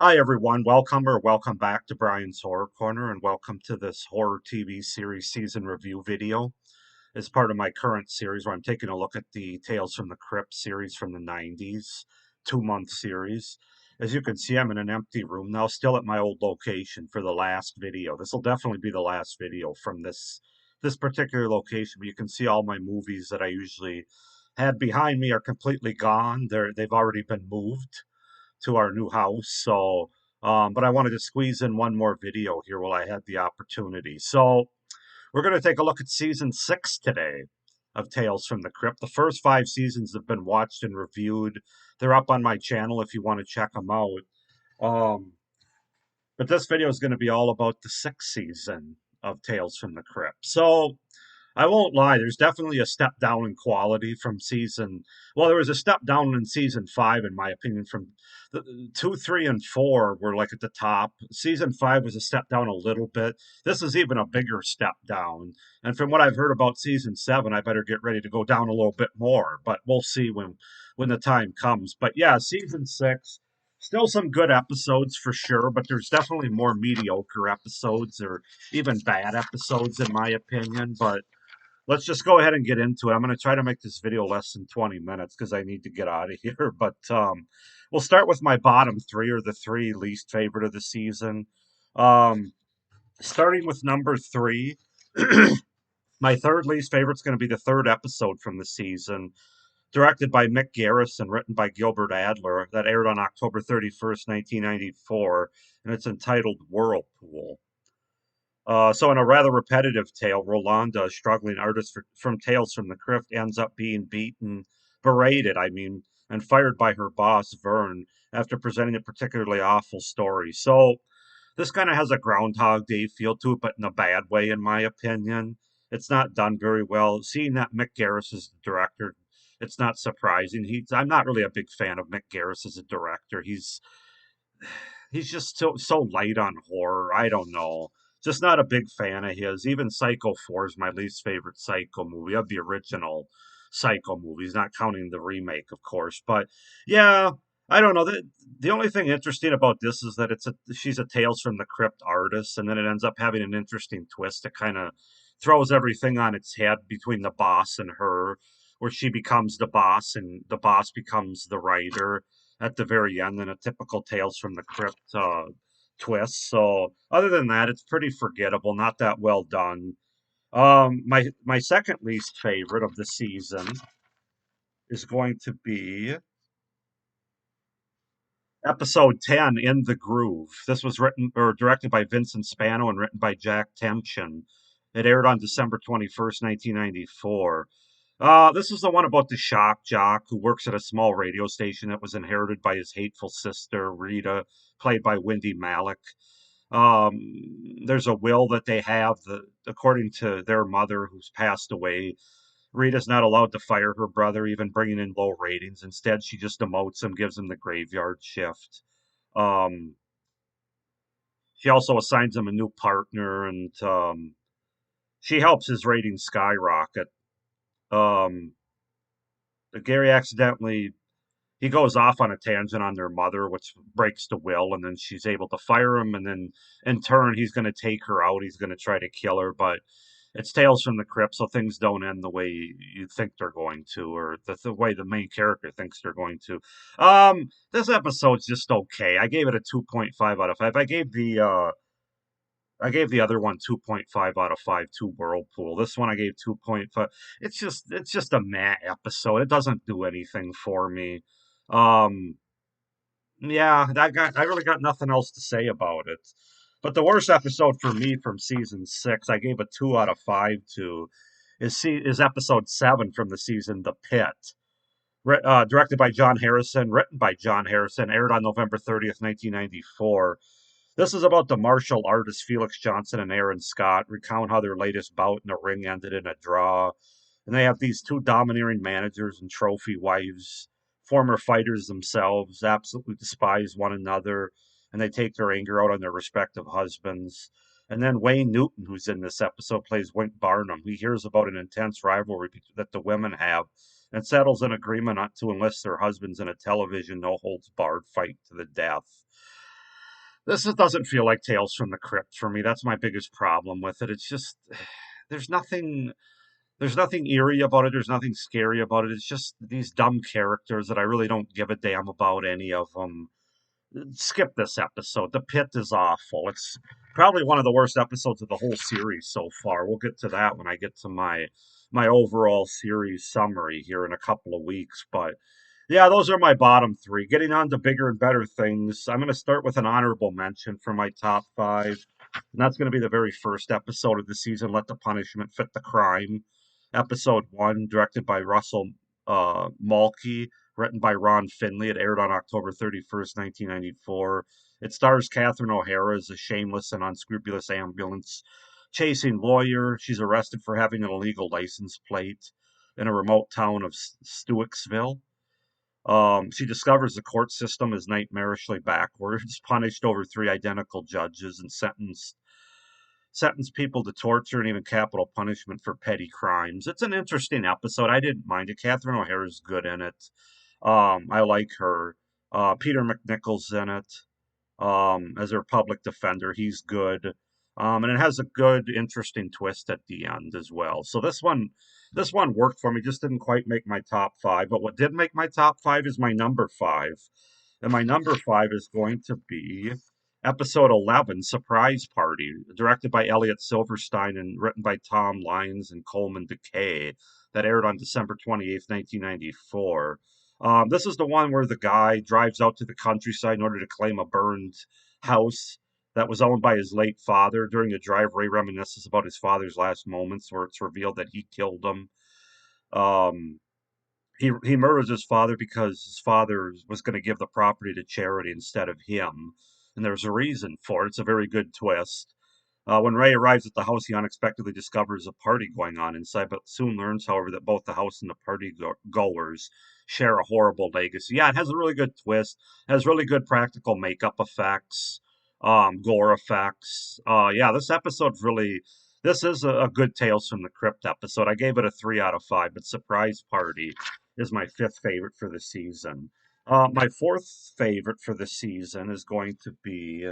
Hi, everyone. Welcome or welcome back to Brian's Horror Corner, and welcome to this horror TV series season review video. As part of my current series, where I'm taking a look at the Tales from the Crypt series from the 90s, 2 month series. As you can see, I'm in an empty room now, still at my old location for the last video. This will definitely be the last video from this particular location, but you can see all my movies that I usually had behind me are completely gone. They've already been moved to our new house. But I wanted to squeeze in one more video here while I had the opportunity. So, we're going to take a look at season 6 today of Tales from the Crypt. The first 5 seasons have been watched and reviewed. They're up on my channel if you want to check them out. Um, but this video is going to be all about the 6th season of Tales from the Crypt. So, I won't lie, there's definitely a step down in quality from well, there was a step down in season 5, in my opinion, from the 2, 3, and 4 were like at the top. Season 5 was a step down a little bit. This is even a bigger step down. And from what I've heard about season 7, I better get ready to go down a little bit more, but we'll see when the time comes. But yeah, season 6, still some good episodes for sure, but there's definitely more mediocre episodes or even bad episodes in my opinion, but let's just go ahead and get into it. I'm going to try to make this video less than 20 minutes because I need to get out of here. But we'll start with my bottom three, or the three least favorite of the season. Um, Starting with number three, my third least favorite is going to be the third episode from the season, directed by Mick Garris and written by Gilbert Adler, that aired on October 31st, 1994, and it's entitled Whirlpool. So, in a rather repetitive tale, Rolanda, a struggling artist from Tales from the Crypt, ends up being beaten, berated, and fired by her boss, Vern, after presenting a particularly awful story. So, this kind of has a Groundhog Day feel to it, but in a bad way, in my opinion. It's not done very well. Seeing that Mick Garris is the director, it's not surprising. I'm not really a big fan of Mick Garris as a director. He's just so light on horror. I don't know. Just not a big fan of his. Even Psycho 4 is my least favorite Psycho movie of the original Psycho movies, not counting the remake, of course. But yeah, I don't know. The only thing interesting about this is that she's a Tales from the Crypt artist, and then it ends up having an interesting twist that kind of throws everything on its head between the boss and her, where she becomes the boss and the boss becomes the writer at the very end than a typical Tales from the Crypt twist. So other than that, it's pretty forgettable, not that well done. My second least favorite of the season is going to be episode 10, In the Groove. This was written or directed by Vincent Spano and written by Jack Temchin. It aired on December 21st, 1994. This is the one about the shock jock who works at a small radio station that was inherited by his hateful sister, Rita, played by Wendy Malick. There's a will that they have, according to their mother, who's passed away. Rita's not allowed to fire her brother, even bringing in low ratings. Instead, she just demotes him, gives him the graveyard shift. Um, she also assigns him a new partner, and she helps his ratings skyrocket. Um, Gary accidentally he goes off on a tangent on their mother, which breaks the will, and then she's able to fire him, and then in turn he's going to take her out. He's going to try to kill her, but it's Tales from the Crypt, so things don't end the way you think they're going to, or the way the main character thinks they're going to. This episode's just okay. I gave it a 2.5 out of 5. I gave the other one 2.5 out of 5 to Whirlpool. This one I gave 2.5. It's just a meh episode. It doesn't do anything for me. Um, yeah, I really got nothing else to say about it. But the worst episode for me from season 6, I gave a 2 out of 5 to, is episode 7 from the season, The Pit. Directed by John Harrison, written by John Harrison, aired on November 30th, 1994. This is about the martial artists Felix Johnson and Aaron Scott recount how their latest bout in the ring ended in a draw. And they have these two domineering managers and trophy wives, former fighters themselves, absolutely despise one another, and they take their anger out on their respective husbands. And then Wayne Newton, who's in this episode, plays Wink Barnum. He hears about an intense rivalry that the women have and settles an agreement not to enlist their husbands in a television no holds barred fight to the death. Doesn't feel like Tales from the Crypt for me. That's my biggest problem with it. It's just there's nothing there's nothing eerie about it. There's nothing scary about it. It's just these dumb characters that I really don't give a damn about any of them. Skip this episode. The Pit is awful. It's probably one of the worst episodes of the whole series so far. We'll get to that when I get to my overall series summary here in a couple of weeks. But yeah, those are my bottom three. Getting on to bigger and better things. I'm going to start with an honorable mention for my top five. And that's going to be the very first episode of the season, Let the Punishment Fit the Crime. Episode one, directed by Russell Mulkey, written by Ron Finley. It aired on October 31st, 1994. It stars Catherine O'Hara as a shameless and unscrupulous ambulance chasing lawyer. She's arrested for having an illegal license plate in a remote town of Stewicksville. She discovers the court system is nightmarishly backwards, punished over three identical judges, and sentenced people to torture and even capital punishment for petty crimes. It's an interesting episode. I didn't mind it. Catherine O'Hara's good in it. I like her. Peter McNichol's in it as her public defender. He's good. And it has a good, interesting twist at the end as well. So this one worked for me. Just didn't quite make my top five. But what did make my top five is my number five. And my number five is going to be episode 11, Surprise Party, directed by Elliot Silverstein and written by Tom Lyons and Coleman DeKay, that aired on December 28th, 1994. This is the one where the guy drives out to the countryside in order to claim a burned house that was owned by his late father. During the drive, Ray reminisces about his father's last moments, where it's revealed that he killed him. Um, he murders his father because his father was going to give the property to charity instead of him, and there's a reason for it. It's a very good twist. When Ray arrives at the house, he unexpectedly discovers a party going on inside, but soon learns, however, that both the house and the party goers share a horrible legacy. Yeah, it has a really good twist. It has really good practical makeup effects, gore effects. Yeah, this is a good Tales from the Crypt episode. I gave it a 3 out of 5, but Surprise Party is my fifth favorite for the season. My fourth favorite for the season is going to be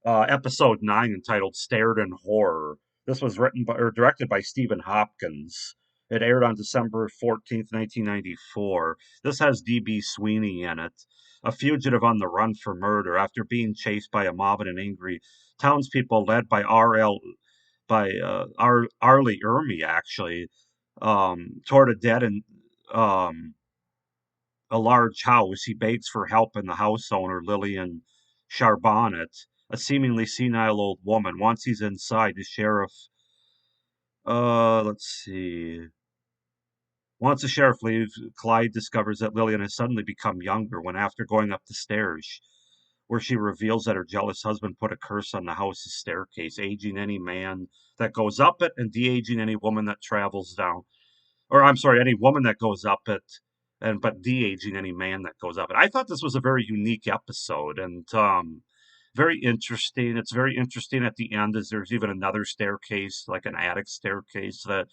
episode 9, entitled Stared in Horror. This was written by, or directed by Stephen Hopkins. It aired on December 14th, 1994. This has D.B. Sweeney in it, a fugitive on the run for murder after being chased by a mob and angry townspeople led by Arlie Ermy, actually, toward a dead and a large house. He begs for help, and the house owner, Lillian Charbonnet, a seemingly senile old woman. Once he's inside, the sheriff, let's see. Once the sheriff leaves, Clyde discovers that Lillian has suddenly become younger when, after going up the stairs, where she reveals that her jealous husband put a curse on the house's staircase, aging any man that goes up it and de-aging any woman that travels down, or I'm sorry, any woman that goes up it, and but de-aging any man that goes up it. I thought this was a very unique episode, and very interesting. It's very interesting at the end, as there's even another staircase, like an attic staircase, that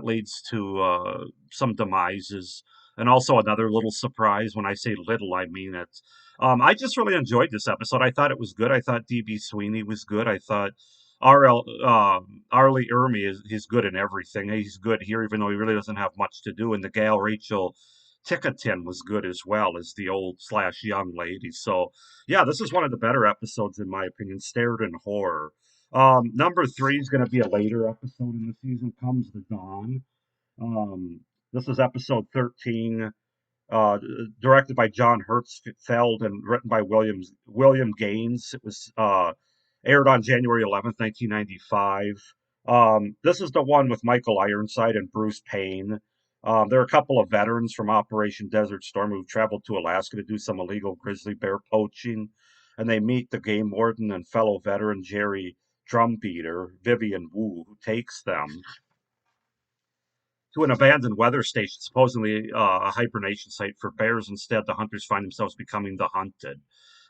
leads to some demises, and also another little surprise. When I say little, I mean it. I just really enjoyed this episode. I thought it was good. I thought DB Sweeney was good. I thought Arlie Ermy he's good in everything. He's good here, even though he really doesn't have much to do. And the gal Rachel Tickerton was good as well as the old slash young lady. So yeah, this is one of the better episodes in my opinion. Stared in Horror. Number three is going to be a later episode in the season. Comes the Dawn. Um, this is episode 13, uh, directed by John Hertzfeld and written by William Gaines. It was aired on January 11th, 1995. This is the one with Michael Ironside and Bruce Payne. There are a couple of veterans from Operation Desert Storm who've traveled to Alaska to do some illegal grizzly bear poaching, and they meet the game warden and fellow veteran Jerry Drumbeater, Vivian Wu, who takes them to an abandoned weather station, supposedly a hibernation site for bears. Instead, the hunters find themselves becoming the hunted.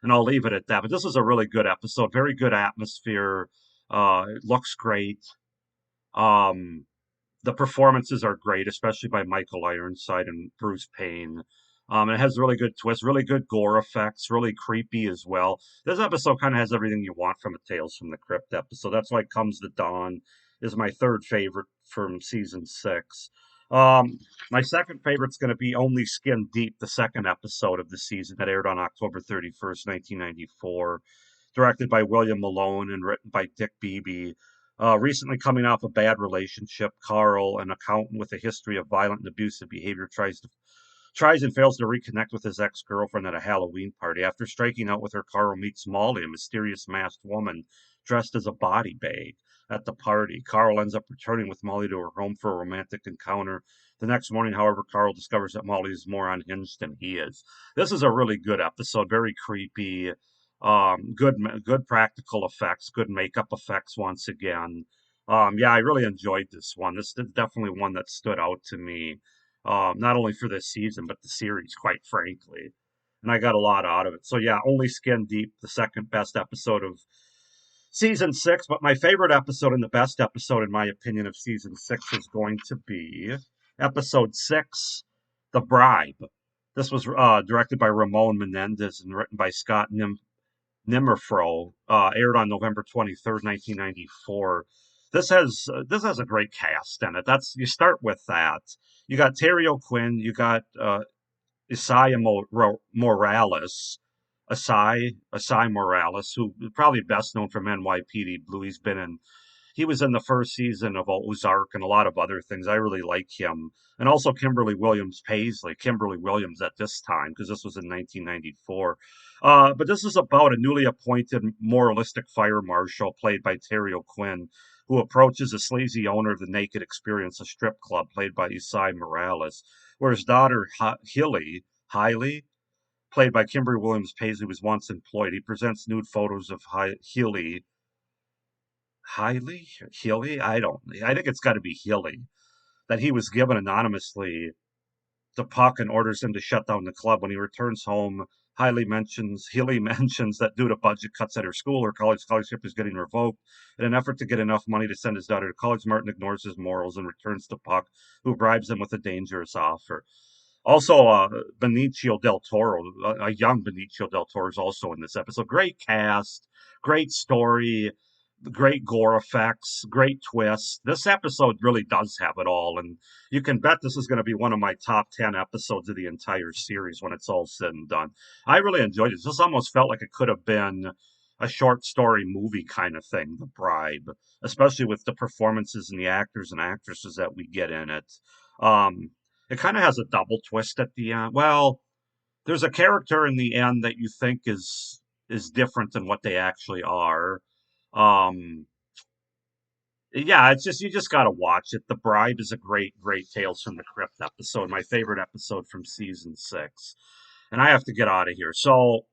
And I'll leave it at that. But this is a really good episode. Very good atmosphere. It looks great. Um, the performances are great, especially by Michael Ironside and Bruce Payne. It has really good twists, really good gore effects, really creepy as well. This episode kind of has everything you want from a Tales from the Crypt episode. That's why Comes the Dawn is my third favorite from season six. My second favorite's going to be Only Skin Deep, the second episode of the season that aired on October 31st, 1994, directed by William Malone and written by Dick Beebe. Recently coming off a bad relationship, Carl, an accountant with a history of violent and abusive behavior, tries and fails to reconnect with his ex-girlfriend at a Halloween party. After striking out with her, Carl meets Molly, a mysterious masked woman dressed as a body bag at the party. Carl ends up returning with Molly to her home for a romantic encounter. The next morning, however, Carl discovers that Molly is more unhinged than he is. This is a really good episode, very creepy. Good practical effects, good makeup effects once again. Yeah, I really enjoyed this one. This is definitely one that stood out to me, not only for this season but the series, quite frankly. And I got a lot out of it. So yeah, Only Skin Deep, the second best episode of season six. But my favorite episode and the best episode, in my opinion, of season six is going to be episode six, The Bribe. This was directed by Ramon Menendez and written by Scott Nimmerfro, aired on November 23rd, 1994. This has a great cast in it. That's you start with that. You got Terry O'Quinn, you got Isaiah Morales, Isai Morales, who is probably best known from NYPD Blue. He was in the first season of Ozark and a lot of other things. I really like him. And also Kimberly Williams Paisley, Kimberly Williams at this time, because this was in 1994. But this is about a newly appointed moralistic fire marshal played by Terry O'Quinn, who approaches a sleazy owner of the Naked Experience, a strip club played by Isai Morales, where his daughter Hiley, played by Kimberly Williams Paisley, was once employed. He presents nude photos of Healy? I think it's got to be Healy, that he was given anonymously to Puck and orders him to shut down the club. When he returns home, Healy mentions that due to budget cuts at her school, her college scholarship is getting revoked. In an effort to get enough money to send his daughter to college, Martin ignores his morals and returns to Puck, who bribes him with a dangerous offer. Also, Benicio del Toro, a young Benicio del Toro, is also in this episode. Great cast, great story, great gore effects, great twists. This episode really does have it all, and you can bet this is going to be one of my top 10 episodes of the entire series when it's all said and done. I really enjoyed it. This almost felt like it could have been a short story movie kind of thing, The Bribe, especially with the performances and the actors and actresses that we get in it. Um, it kind of has a double twist at the end. Well, there's a character in the end that you think is different than what they actually are. Um, yeah, it's just you just got to watch it. The Bribe is a great Tales from the Crypt episode, my favorite episode from season six. And I have to get out of here. So,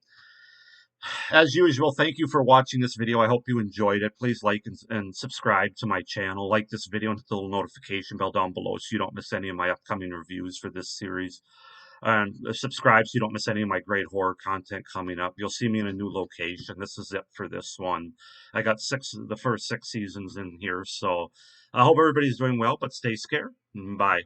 as usual, thank you for watching this video. I hope you enjoyed it. Please like and subscribe to my channel. Like this video and hit the little notification bell down below so you don't miss any of my upcoming reviews for this series. And subscribe so you don't miss any of my great horror content coming up. You'll see me in a new location. This is it for this one. I got the first six seasons in here, so I hope everybody's doing well, but stay scared. Bye.